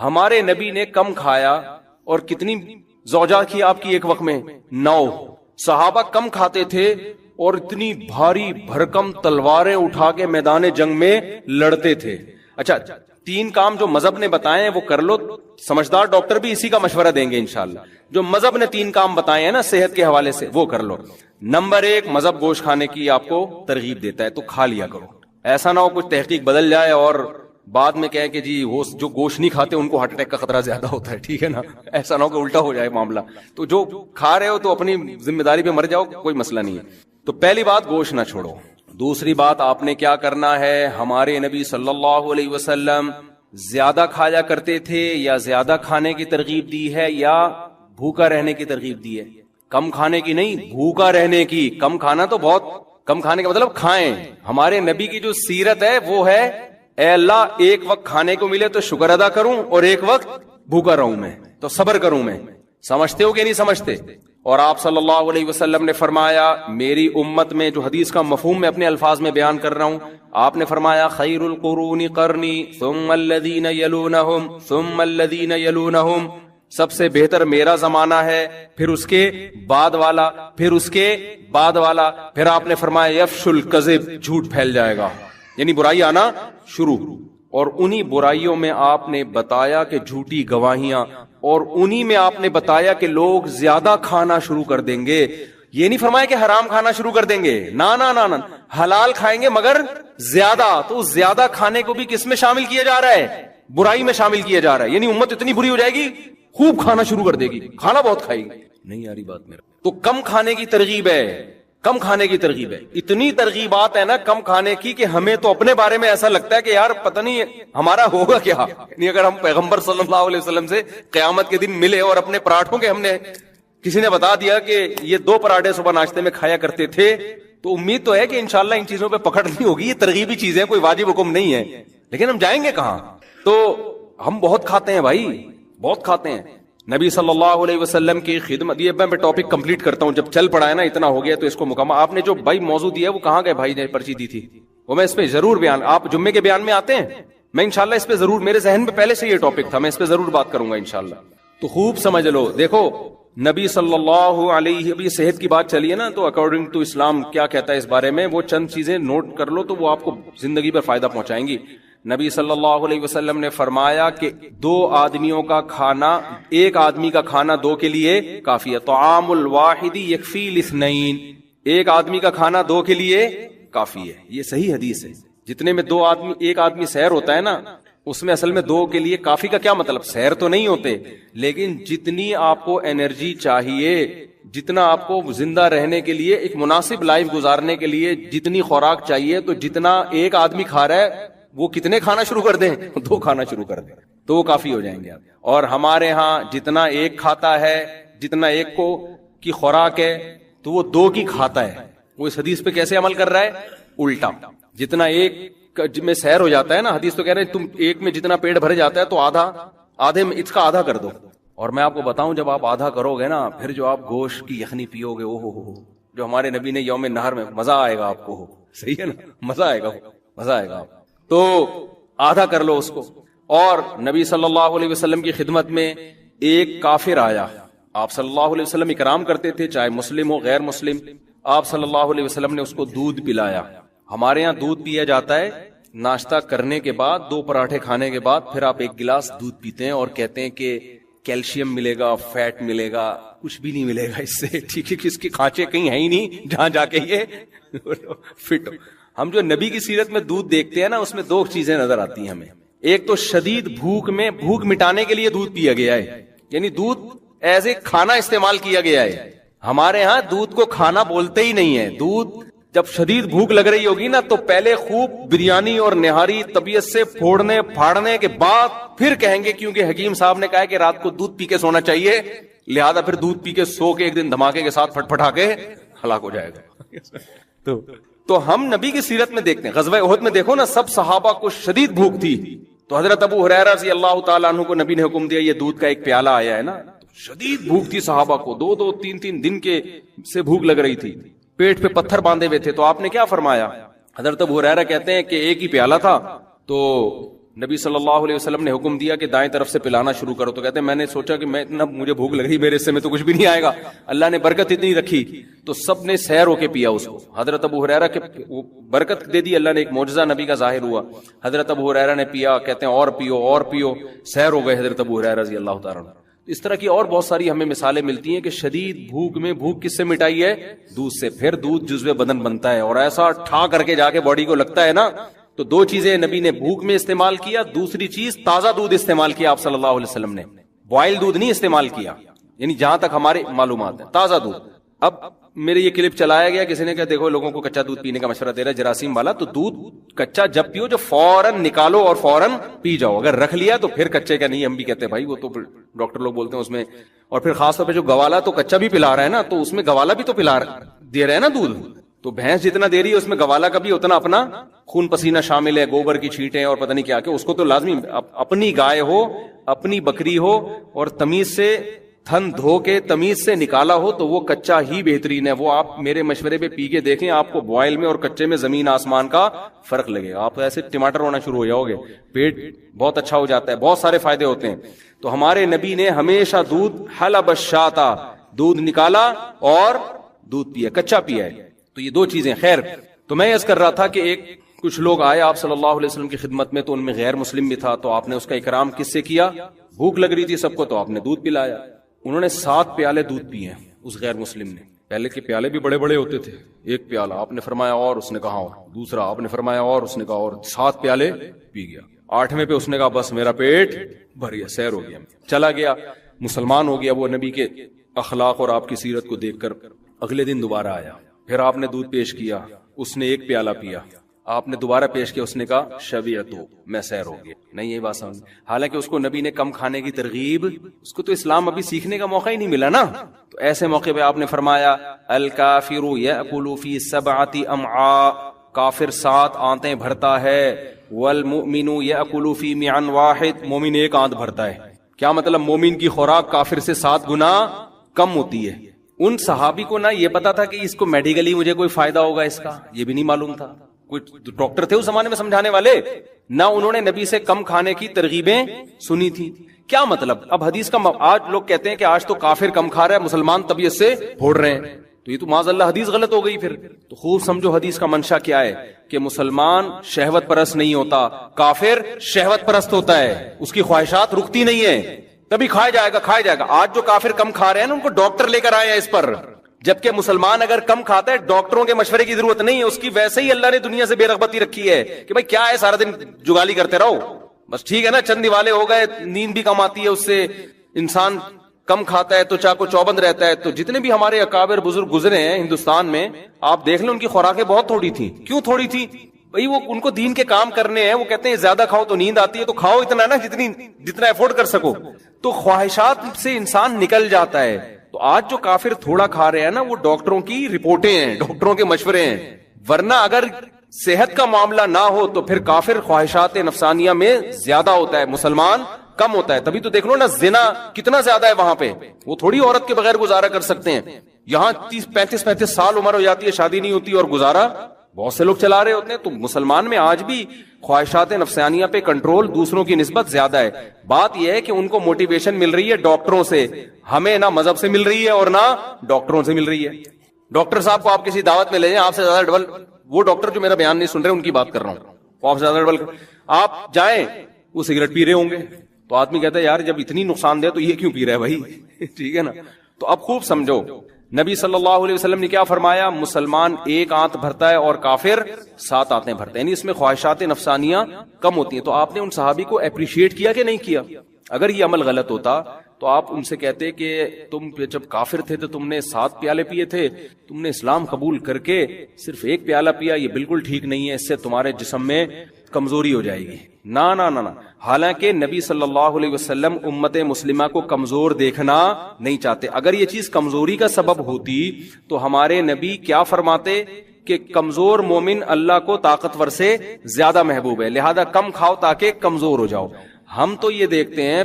ہمارے نبی نے کم کھایا، اور کتنی زوجات کی آپ کی ایک وقت میں؟ 9۔ صحابہ کم کھاتے تھے اور اتنی بھاری بھرکم تلواریں اٹھا کے میدان جنگ میں لڑتے تھے۔ اچھا، 3 کام جو مذہب نے بتائے ہیں وہ کر لو، سمجھدار ڈاکٹر بھی اسی کا مشورہ دیں گے انشاءاللہ۔ جو مذہب نے 3 کام بتائے ہیں نا صحت کے حوالے سے، وہ کر لو۔ نمبر 1، مذہب گوشت کھانے کی آپ کو ترغیب دیتا ہے تو کھا لیا کرو، ایسا نہ ہو کچھ تحقیق بدل جائے اور بعد میں کہے کہ جی وہ جو گوشت نہیں کھاتے ان کو ہارٹ اٹیک کا خطرہ زیادہ ہوتا ہے، ٹھیک ہے نا، ایسا نہ ہو کہ الٹا ہو جائے معاملہ۔ تو جو کھا رہے ہو تو اپنی ذمہ داری پہ مر جاؤ، کوئی مسئلہ نہیں ہے۔ تو پہلی بات گوشت نہ چھوڑو۔ دوسری بات آپ نے کیا کرنا ہے، ہمارے نبی صلی اللہ علیہ وسلم زیادہ کھایا کرتے تھے یا زیادہ کھانے کی ترغیب دی ہے یا بھوکا رہنے کی ترغیب دی ہے؟ کم کھانے کی نہیں، بھوکا رہنے کی۔ کم کھانا تو بہت کم کھانے کا مطلب کھائیں۔ ہمارے نبی کی جو سیرت ہے وہ ہے، اے اللہ ایک وقت کھانے کو ملے تو شکر ادا کروں اور ایک وقت بھوکا رہوں میں تو صبر کروں میں۔ سمجھتے ہو کہ نہیں سمجھتے؟ اور آپ صلی اللہ علیہ وسلم نے فرمایا، میری امت میں، جو حدیث کا مفہوم میں اپنے الفاظ میں بیان کر رہا ہوں، آپ نے فرمایا خیر القرون قرنی ثم الذین یلونہم ثم الذین یلونہم، سب سے بہتر میرا زمانہ ہے، پھر اس کے بعد والا، پھر اس کے بعد والا، پھر آپ نے فرمایا یفش الکذب، جھوٹ پھیل جائے گا، یعنی برائی آنا شروع۔ اور انہی برائیوں میں آپ نے بتایا کہ جھوٹی گواہیاں، اور انہی میں آپ نے بتایا کہ لوگ زیادہ کھانا شروع کر دیں گے۔ یہ نہیں فرمایا کہ حرام کھانا شروع کر دیں گے، نا نا نا نا، حلال کھائیں گے مگر زیادہ۔ تو زیادہ کھانے کو بھی کس میں شامل کیا جا رہا ہے؟ برائی میں شامل کیا جا رہا ہے، یعنی امت اتنی بری ہو جائے گی خوب کھانا شروع کر دے گی، کھانا بہت کھائے گی۔ نہیں آ رہی بات میرا؟ تو کم کھانے کی ترغیب ہے، کم کھانے کی ترغیب ہے۔ اتنی ترغیبات ہے نا کم کھانے کی کہ ہمیں تو اپنے بارے میں ایسا لگتا ہے کہ یار پتہ نہیں ہمارا ہوگا کیا، یعنی اگر ہم پیغمبر صلی اللہ علیہ وسلم سے قیامت کے دن ملے اور اپنے پراٹھوں کے، ہم نے کسی نے بتا دیا کہ یہ 2 پراٹھے صبح ناشتے میں کھایا کرتے تھے، تو امید تو ہے کہ انشاءاللہ ان چیزوں پہ پکڑ نہیں ہوگی۔ یہ ترغیبی چیزیں، کوئی واجب حکم نہیں ہے، لیکن ہم جائیں گے کہاں؟ تو ہم بہت کھاتے ہیں بھائی، بہت کھاتے ہیں۔ نبی صلی اللہ علیہ وسلم کی خدمت، یہ میں ٹاپک کمپلیٹ کرتا ہوں، جب چل پڑا ہے نا اتنا ہو گیا تو اس کو مکمل۔ آپ نے جو بھائی موضوع دیا ہے وہ کہاں گئے بھائی نے پرچی دی تھی؟ وہ میں اس پہ ضرور بیان، آپ جمعے کے بیان میں آتے ہیں، میں انشاءاللہ اس پہ ضرور، میرے ذہن میں پہلے سے یہ ٹاپک تھا، میں اس پہ ضرور بات کروں گا انشاءاللہ۔ تو خوب سمجھ لو، دیکھو نبی صلی اللہ علیہ، ابھی صحت کی بات چلی ہے نا، تو اکارڈنگ ٹو اسلام کیا کہتا ہے اس بارے میں، وہ چند چیزیں نوٹ کر لو تو وہ آپ کو زندگی پر فائدہ پہنچائیں گی۔ نبی صلی اللہ علیہ وسلم نے فرمایا کہ 2 آدمیوں کا کھانا، ایک آدمی کا کھانا 2 کے لیے کافی ہے۔ طعام الواحد یکفی الاثنین، ایک آدمی کا کھانا 2 کے لیے کافی ہے، یہ صحیح حدیث ہے۔ جتنے میں 2 آدمی، ایک آدمی سیر ہوتا ہے نا، اس میں اصل میں 2 کے لیے کافی کا کیا مطلب؟ سیر تو نہیں ہوتے، لیکن جتنی آپ کو انرجی چاہیے، جتنا آپ کو زندہ رہنے کے لیے، ایک مناسب لائف گزارنے کے لیے جتنی خوراک چاہیے، تو جتنا ایک آدمی کھا رہا ہے وہ کتنے کھانا شروع کر دیں؟ 2 کھانا شروع کر دیں تو وہ کافی ہو جائیں گے آپ۔ اور ہمارے ہاں جتنا ایک کھاتا ہے، جتنا ایک کو کی خوراک ہے تو وہ 2 کی کھاتا ہے۔ وہ اس حدیث پہ کیسے عمل کر رہا ہے؟ الٹا، جتنا ایک میں سیر ہو جاتا ہے نا، حدیث تو کہہ رہے ہیں تم ایک میں جتنا پیٹ بھر جاتا ہے تو آدھے میں اس کا آدھا کر دو۔ اور میں آپ کو بتاؤں جب آپ آدھا کرو گے نا، پھر جو آپ گوشت کی یخنی پیو گے، اوہ جو ہمارے نبی نے یوم نہر میں، مزہ آئے گا آپ کو، صحیح ہے نا، مزہ آئے گا، مزہ آئے گا۔ تو آدھا کر لو اس کو۔ اور نبی صلی اللہ علیہ وسلم کی خدمت میں ایک کافر آیا، آپ صلی اللہ علیہ وسلم اکرام کرتے تھے، چاہے مسلم ہو غیر مسلم، آپ صلی اللہ علیہ وسلم نے اس کو دودھ پلایا۔ ہمارے یہاں دودھ پیا جاتا ہے ناشتہ کرنے کے بعد، 2 پراٹھے کھانے کے بعد، پھر آپ 1 گلاس دودھ پیتے ہیں اور کہتے ہیں کہ کیلشیم ملے گا، فیٹ ملے گا، کچھ بھی نہیں ملے گا اس سے، ٹھیک ہے، اس کی کھانچے کہیں ہیں ہی نہیں جہاں جا کے یہ فٹ ہو۔ ہم جو نبی کی سیرت میں دودھ دیکھتے ہیں نا، اس میں 2 چیزیں نظر آتی ہیں ہمیں۔ ایک تو شدید بھوک میں، بھوک مٹانے کے لیے دودھ پیا گیا ہے، یعنی دودھ ایز اے کھانا استعمال کیا گیا ہے۔ ہمارے ہاں دودھ کو کھانا بولتے ہی نہیں ہے۔ دودھ جب شدید بھوک لگ رہی ہوگی نا تو پہلے خوب بریانی اور نہاری طبیعت سے پھوڑنے پھاڑنے کے بعد پھر کہیں گے، کیونکہ حکیم صاحب نے کہا ہے کہ رات کو دودھ پی کے سونا چاہیے، لہذا پھر دودھ پی کے سو کے ایک دن دھماکے کے ساتھ پھٹ پھٹا کے ہلاک ہو جائے گا۔ تو ہم نبی کی سیرت میں دیکھتے ہیں، غزوہ احد میں دیکھو نا، سب صحابہ کو شدید بھوک تھی، تو حضرت ابو ہریرہ رضی اللہ تعالیٰ عنہ کو نبی نے حکم دیا، یہ دودھ کا ایک پیالہ آیا ہے نا، شدید بھوک تھی صحابہ کو، 2 3 دن کے سے بھوک لگ رہی تھی، پیٹ پہ پتھر باندھے ہوئے تھے، تو آپ نے کیا فرمایا؟ حضرت ابو ہریرہ کہتے ہیں کہ ایک ہی پیالہ تھا، تو نبی صلی اللہ علیہ وسلم نے حکم دیا کہ دائیں طرف سے پلانا شروع کرو، تو کہتے ہیں میں نے سوچا کہ میں اتنا مجھے بھوک لگ رہی، میرے حصے میں تو کچھ بھی نہیں آئے گا، اللہ نے برکت اتنی رکھی تو سب نے سیر ہو کے پیا اس کو. حضرت ابو ہریرہ کے برکت دے دی اللہ نے، ایک معجزہ نبی کا ظاہر ہوا. حضرت ابو ہریرہ نے پیا، کہتے ہیں اور پیو اور پیو، سیر ہو گئے حضرت ابو ہریرہ رضی اللہ تعالیٰ عنہ. اس طرح کی اور بہت ساری ہمیں مثالیں ملتی ہیں کہ شدید بھوک میں بھوک کس سے مٹائی ہے؟ دودھ سے. پھر دودھ جزو بدن بنتا ہے اور ایسا ٹھا کر کے جا کے باڈی کو لگتا ہے نا. تو دو چیزیں نبی نے بھوک میں استعمال کیا، دوسری چیز تازہ دودھ استعمال کیا آپ صلی اللہ علیہ وسلم نے، بوائل دودھ نہیں استعمال کیا، یعنی جہاں تک ہمارے معلومات ہیں تازہ دودھ. اب میرے یہ کلپ چلایا گیا، کسی نے کہا دیکھو لوگوں کو کچا دودھ پینے کا مشورہ دے رہا ہے جراثیم والا، تو دودھ کچا جب پیو جو فوراً نکالو اور فوراً پی جاؤ، اگر رکھ لیا تو پھر کچے کا نہیں. ہم بھی کہتے ہیں بھائی وہ تو ڈاکٹر لوگ بولتے ہیں اس میں، اور پھر خاص طور پہ جو گوالا تو کچا بھی پلا رہا ہے نا، تو اس میں گوالا بھی تو دے رہے ہیں نا دودھ، تو بھینس جتنا دے رہی ہے اس میں گوالا کا بھی اتنا اپنا خون پسینہ شامل ہے، گوبر کی چھینٹیں اور پتہ نہیں کیا کہ اس کو تو لازمی اپنی گائے ہو اپنی بکری ہو اور تمیز سے تھن دھو کے تمیز سے نکالا ہو تو وہ کچا ہی بہترین ہے. وہ آپ میرے مشورے پہ پی کے دیکھیں، آپ کو بوائل میں اور کچے میں زمین آسمان کا فرق لگے گا. آپ ایسے ٹماٹر ہونا شروع ہو جاؤ گے، پیٹ بہت اچھا ہو جاتا ہے، بہت سارے فائدے ہوتے ہیں. تو ہمارے نبی نے ہمیشہ دودھ حلب الشاتا، دودھ نکالا اور دودھ پیا، کچا پیا ہے. تو یہ دو چیزیں. خیر، تو میں عرض کر رہا تھا کہ کچھ لوگ آئے آپ صلی اللہ علیہ وسلم کی خدمت میں، تو ان میں غیر مسلم بھی تھا، تو آپ نے اس کا اکرام کس سے کیا؟ بھوک لگ رہی تھی سب کو تو آپ نے دودھ پلایا. انہوں نے 7 پیالے دودھ پیے ہیں اس غیر مسلم نے. پہلے کے پیالے بھی بڑے بڑے ہوتے تھے، ایک پیالہ آپ نے فرمایا اور اس نے کہا اور، دوسرا آپ نے فرمایا اور اس نے کہا اور، 7 پیالے پی گیا. 8ویں پہ اس نے کہا بس میرا پیٹ بھر گیا، سیر ہو گیا، چلا گیا، مسلمان ہو گیا. وہ نبی کے اخلاق اور آپ کی سیرت کو دیکھ کر اگلے دن دوبارہ آیا، پھر آپ نے دودھ پیش کیا، اس نے 1 پیالہ پیا، آپ نے دوبارہ پیش کیا، اس نے کہا شبیعتو، میں سیر ہو گیا. نہیں یہی بات سمجھ، حالانکہ اس کو نبی نے کم کھانے کی ترغیب، اس کو تو اسلام ابھی سیکھنے کا موقع ہی نہیں ملا نا. تو ایسے موقع پہ آپ نے فرمایا الکافر یأکل فی 7 امعاء، کافر 7 آنتیں بھرتا ہے، والمؤمن یأکل فی معا واحد، مومن 1 آنت بھرتا ہے. کیا مطلب؟ مومن کی خوراک کافر سے 7 گنا کم ہوتی ہے. ان صحابی کو نہ یہ پتا تھا کہ اس کو میڈیکلی مجھے کوئی فائدہ ہوگا اس کا، یہ بھی نہیں معلوم تھا. کوئی ڈاکٹر تھے اس زمانے میں سمجھانے والے؟ نہ انہوں نے نبی سے کم کھانے کی ترغیبیں سنی تھی. کیا مطلب؟ اب حدیث کا آج لوگ کہتے ہیں کہ آج تو کافر کم کھا رہا ہے، مسلمان طبیعت سے پھوڑ رہے ہیں، تو یہ تو معاذ اللہ حدیث غلط ہو گئی. پھر تو خوب سمجھو حدیث کا منشا کیا ہے، کہ مسلمان شہوت پرست نہیں ہوتا، کافر شہوت پرست ہوتا ہے، اس کی خواہشات رکتی نہیں ہے، تبھی کھایا جائے گا کھایا جائے گا. آج جو کافر کم کھا رہے ہیں نا، ان کو ڈاکٹر لے کر آئے ہیں اس پر، جبکہ مسلمان اگر کم کھاتا ہے ڈاکٹروں کے مشورے کی ضرورت نہیں ہے، اس کی ویسے ہی اللہ نے دنیا سے بے رغبتی رکھی ہے کہ بھائی کیا ہے سارا دن جگالی کرتے رہو بس. ٹھیک ہے نا، چند دیوالے ہو گئے، نیند بھی کم آتی ہے اس سے، انسان کم کھاتا ہے تو چاقو چوبند رہتا ہے. تو جتنے بھی ہمارے اکابر بزرگ گزرے ہیں ہندوستان میں، آپ دیکھ لیں ان کی خوراکیں بہت تھوڑی تھیں. کیوں تھوڑی تھی؟ بھائی وہ ان کو دین کے کام کرنے ہیں، وہ کہتے ہیں زیادہ کھاؤ تو نیند آتی ہے، تو کھاؤ اتنا نا جتنا افورڈ کر سکو. تو خواہشات سے انسان نکل جاتا ہے. تو آج جو کافر تھوڑا کھا رہے ہیں نا، وہ ڈاکٹروں کی رپورٹیں ہیں، ڈاکٹروں کے مشورے ہیں. ورنہ اگر صحت کا معاملہ نہ ہو تو پھر کافر خواہشات نفسانیہ میں زیادہ ہوتا ہے، مسلمان کم ہوتا ہے. تبھی تو دیکھ لو نا، زنا کتنا زیادہ ہے وہاں پہ. وہ تھوڑی عورت کے بغیر گزارا کر سکتے ہیں، یہاں 30-35 سال عمر ہو جاتی ہے، شادی نہیں ہوتی اور گزارا بہت سے لوگ چلا رہے ہوتے ہیں. تو مسلمان میں آج بھی خواہشات نفسانیہ پہ کنٹرول دوسروں کی نسبت زیادہ ہے. بات یہ ہے کہ ان کو موٹیویشن مل رہی ہے ڈاکٹروں سے، ہمیں نہ مذہب سے مل رہی ہے اور نہ ڈاکٹروں سے مل رہی ہے. ڈاکٹر صاحب کو آپ کسی دعوت میں لے جائیں، آپ سے زیادہ ڈبل، وہ ڈاکٹر جو میرا بیان نہیں سن رہے ان کی بات کر رہا ہوں، وہ آپ سے زیادہ ڈبل، آپ جائیں وہ سگریٹ پی رہے ہوں گے، تو آدمی کہتا ہے یار جب اتنی نقصان دہ تو یہ کیوں پی رہا ہے بھائی. ٹھیک ہے نا. تو اب خوب سمجھو، نبی صلی اللہ علیہ وسلم نے کیا فرمایا؟ مسلمان 1 آنت بھرتا ہے اور کافر 7 آنتیں بھرتا ہے، یعنی اس میں خواہشات نفسانیہ کم ہوتی ہیں. تو آپ نے ان صحابی کو اپریشیٹ کیا کہ نہیں کیا؟ اگر یہ عمل غلط ہوتا تو آپ ان سے کہتے کہ تم جب کافر تھے تو تم نے 7 پیالے پیے تھے، تم نے اسلام قبول کر کے صرف 1 پیالہ پیا، یہ بالکل ٹھیک نہیں ہے، اس سے تمہارے جسم میں کمزوری ہو جائے گی. نہ نہ نہ، حالانکہ نبی صلی اللہ علیہ وسلم امت مسلمہ کو کمزور دیکھنا نہیں چاہتے. اگر یہ چیز کمزوری کا سبب ہوتی تو ہمارے نبی کیا فرماتے کہ کمزور مومن اللہ کو طاقتور سے زیادہ محبوب ہے، لہذا کم کھاؤ تاکہ کمزور ہو جاؤ. ہم تو یہ دیکھتے ہیں